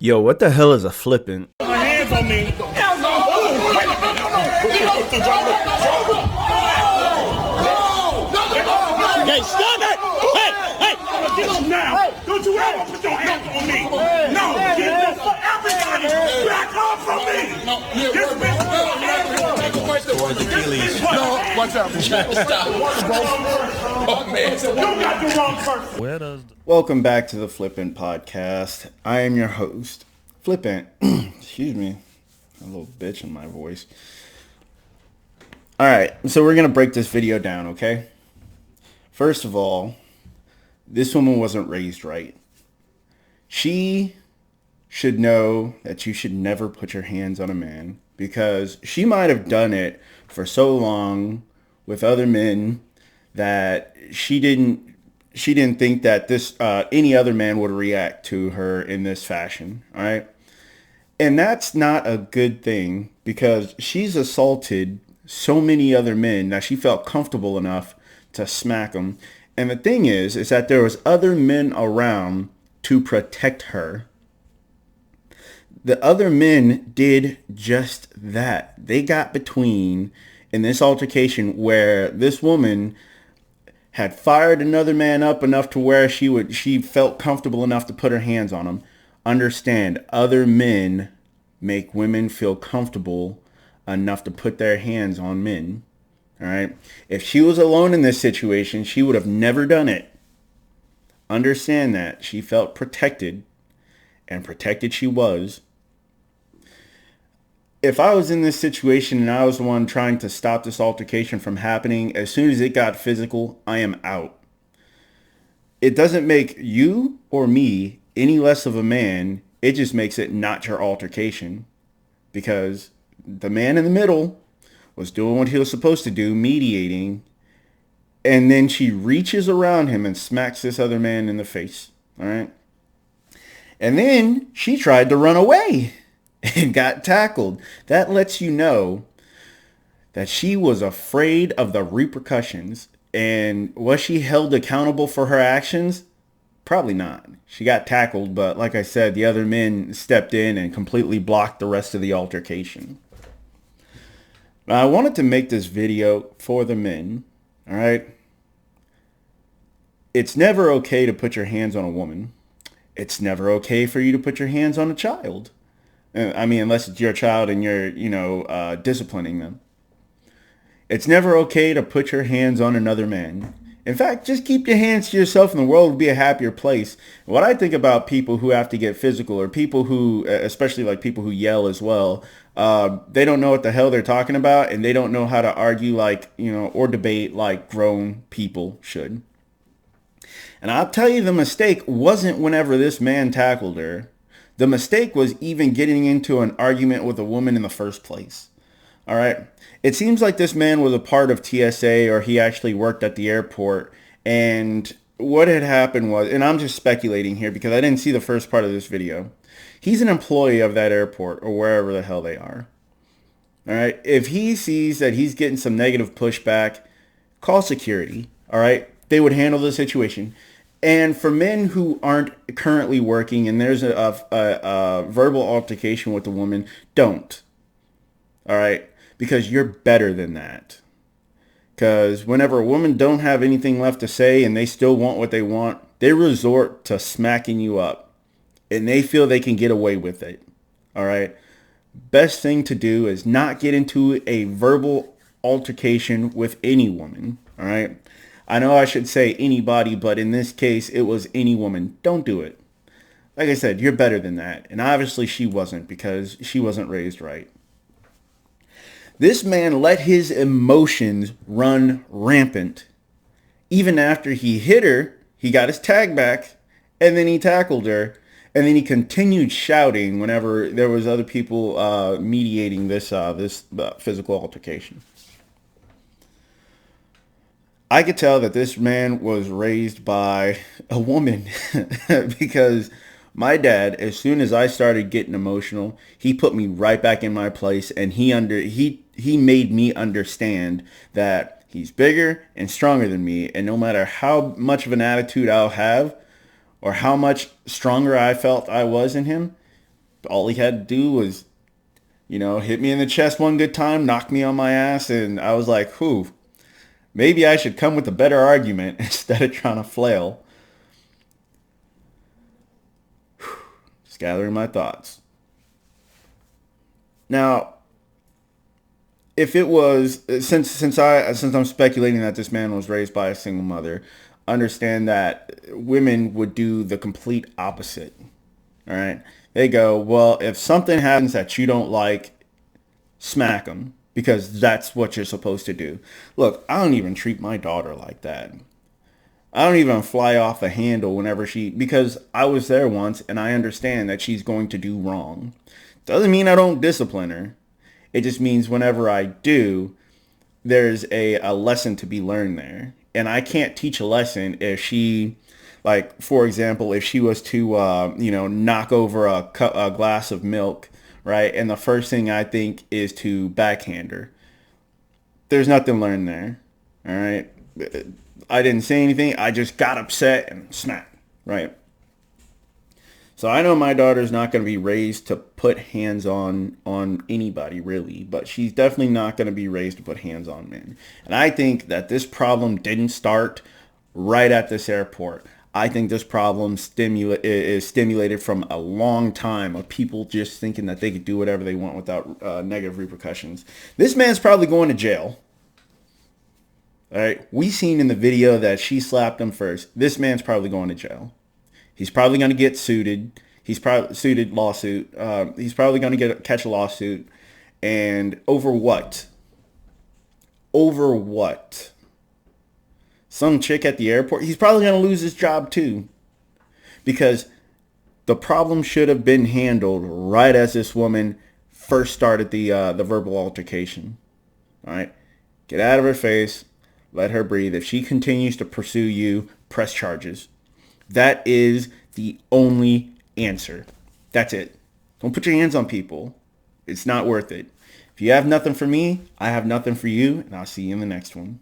Yo, what the hell is a flippant? My hands on me. Hell no. Wait a minute. Hey, stop it. Hey, get him now. Don't you ever put your hands on me. No, get this everybody back off from me. This bitch no, watch out. Stop. Oh, man. You got the wrong person. Welcome back to the Flippant podcast. I am your host, Flippant. Excuse me. A little bitch in my voice. Alright, so we're going to break this video down, okay? First of all, this woman wasn't raised right. She should know that you should never put your hands on a man because she might have done it for so long with other men that she didn't think that this any other man would react to her in this fashion, all right? And that's not a good thing because she's assaulted so many other men that she felt comfortable enough to smack them. And the thing is that there was other men around to protect her. The other men did just that. They got between in this altercation where this woman had fired another man up enough to where she felt comfortable enough to put her hands on him. Understand, other men make women feel comfortable enough to put their hands on men. All right. If she was alone in this situation, she would have never done it. Understand that. She felt protected, and protected she was. If I was in this situation and I was the one trying to stop this altercation from happening, as soon as it got physical, I am out. It doesn't make you or me any less of a man. It just makes it not your altercation. Because the man in the middle was doing what he was supposed to do, mediating, and then she reaches around him and smacks this other man in the face. All right. And then she tried to run away and got tackled. That lets you know that she was afraid of the repercussions. And was she held accountable for her actions? Probably not. She got tackled, but like I said, the other men stepped in and completely blocked the rest of the altercation. Now, I wanted to make this video for the men, all right? It's never okay to put your hands on a woman. It's never okay for you to put your hands on a child. I mean, unless it's your child and you're, disciplining them. It's never okay to put your hands on another man. In fact, just keep your hands to yourself and the world will be a happier place. What I think about people who have to get physical or people who, especially like people who yell as well, they don't know what the hell they're talking about and they don't know how to argue or debate like grown people should. And I'll tell you, the mistake wasn't whenever this man tackled her. The mistake was even getting into an argument with a woman in the first place. All right. It seems like this man was a part of TSA or he actually worked at the airport. And what had happened was, and I'm just speculating here because I didn't see the first part of this video. He's an employee of that airport or wherever the hell they are. All right. If he sees that he's getting some negative pushback, call security. All right. They would handle the situation. And for men who aren't currently working and there's a verbal altercation with a woman, don't. All right. Because you're better than that. Because whenever a woman don't have anything left to say and they still want what they want, they resort to smacking you up. And they feel they can get away with it. All right. Best thing to do is not get into a verbal altercation with any woman. All right. I know I should say anybody, but in this case, it was any woman. Don't do it. Like I said, you're better than that. And obviously she wasn't because she wasn't raised right. This man let his emotions run rampant. Even after he hit her, he got his tag back, and then he tackled her, and then he continued shouting whenever there was other people mediating this physical altercation. I could tell that this man was raised by a woman because my dad, as soon as I started getting emotional, he put me right back in my place, and he made me understand that he's bigger and stronger than me, and no matter how much of an attitude I'll have or how much stronger I felt I was in him, All he had to do was, hit me in the chest one good time, knock me on my ass, and I was like, whew, maybe I should come with a better argument instead of trying to flail. Just gathering my thoughts. Now, if it was since I'm speculating that this man was raised by a single mother, understand that women would do the complete opposite. All right, they go, well, if something happens that you don't like, smack them because that's what you're supposed to do. Look, I don't even treat my daughter like that. I don't even fly off the handle whenever because I was there once and I understand that she's going to do wrong. Doesn't mean I don't discipline her. It just means whenever I do, there's a lesson to be learned there. And I can't teach a lesson if she, like, for example, if she was to, knock over a glass of milk, right? And the first thing I think is to backhand her. There's nothing learned there, all right? I didn't say anything. I just got upset and snapped, right? So I know my daughter's not going to be raised to put hands on anybody, really, but she's definitely not going to be raised to put hands on men. And I think that this problem didn't start right at this airport. I think this problem is stimulated from a long time of people just thinking that they could do whatever they want without negative repercussions. This man's probably going to jail. All right, we seen in the video that she slapped him first. This man's probably going to jail. He's probably going to get suited. He's probably suited lawsuit. He's probably going to catch a lawsuit. And over what? Over what? Some chick at the airport. He's probably going to lose his job too. Because the problem should have been handled right as this woman first started the verbal altercation. All right? Get out of her face. Let her breathe. If she continues to pursue you, press charges. That is the only answer. That's it. Don't put your hands on people. It's not worth it. If you have nothing for me, I have nothing for you, and I'll see you in the next one.